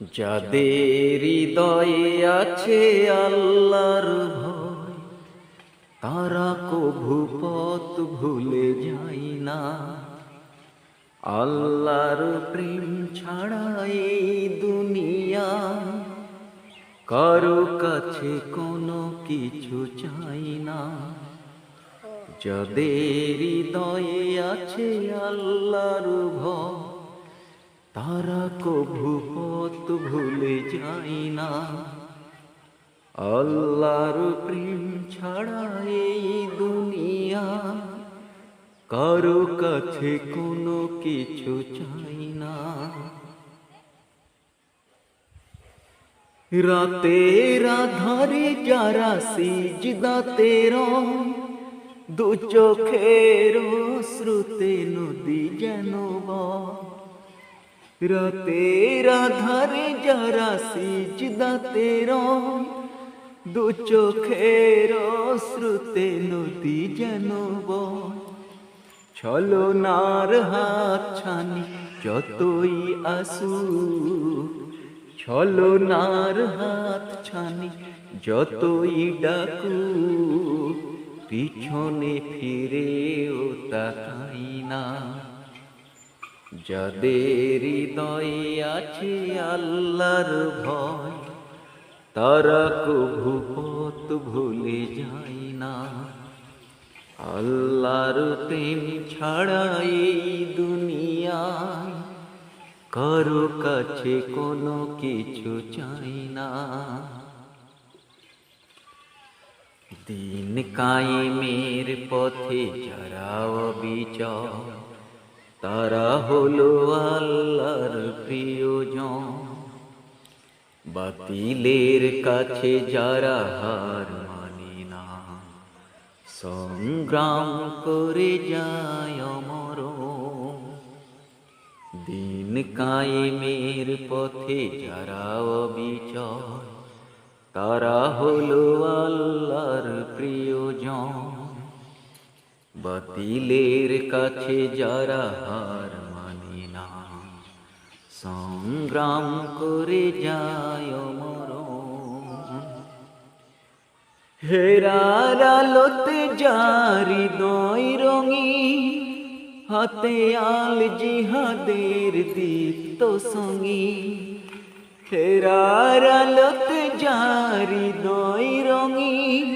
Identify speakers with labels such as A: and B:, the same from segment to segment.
A: যাদের হৃদয়ে আছে আল্লাহর ভয়, তারা কভু পথ ভুলে যায় না। আল্লাহর প্রেম ছাড়া এই দুনিয়া কারো কাছে কোনো কিছু চাই না। যাদের হৃদয়ে আছে আল্লাহর ভয়, তারা কভু পথ ভুলে যায় না। আল্লাহর প্রেম ছাড়া এই দুনিয়া কারো কাছে কোনো কিছু চাই না। রাতের আধারে যারা সিজদাতে রয়, দু চোখের শ্রুতে নদী যেন বয়। রাতের আধারে যারা সিজদাতে রয়, দু চোখের শ্রুতে নদী যেন বয়। ছলনার হাত ছানি যতই আসুক, ছলনার হাত ছানি যতই ডাকুক, পিছনে ফিরেও তাকাই না। যাদের হৃদয়ে আছে আল্লাহর ভয়, তারা কভু পথ ভুলে যায় না। আল্লাহর প্রেম ছাড়া এই দুনিয়ায় কারো কাছে কোনো কিছু চাই না। দিন কায়েমের পথে যারা অবিচল, তারা হলো আল্লাহর প্রিয়জন। বাতিলের কাছে যারা হার মানে না, সংগ্রাম করে যায় অমর। দিন কায়েমের পথে যারা অবিচল, তারা হলো আল্লাহর প্রিয়জন। বাতিলের কাছে যারা হার মানে না, সংগ্রাম করে যায় অমর। হেরার আলোতে যার হৃদয় রঙিন, হাতে আল জিহাদের দীপ্ত সঙ্গী। হেরার আলোতে যার হৃদয় রঙিন,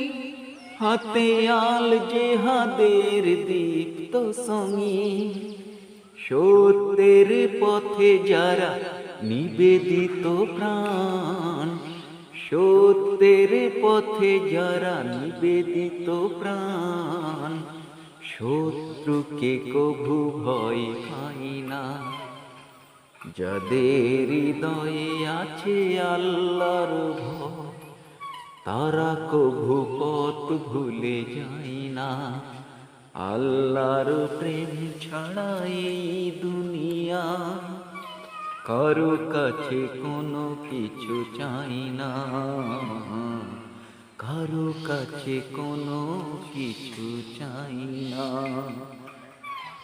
A: হাতে আল জিহাদের দীপ্ত সঙ্গী। সত্যের পথে যারা নিবেদিত প্রাণ, সত্যের পথে যারা নিবেদিত প্রাণ, শত্রুকে কভু ভয় পাই না। যাদের হৃদয়ে আছে আল্লাহর ভয়, তারা কভু পথ ভুলে যায় না। আল্লাহর প্রেম ছাড়া এই দুনিয়া কারো কাছে কোনো কিছু চাই না। কারো কাছে কোনো কিছু চাই না।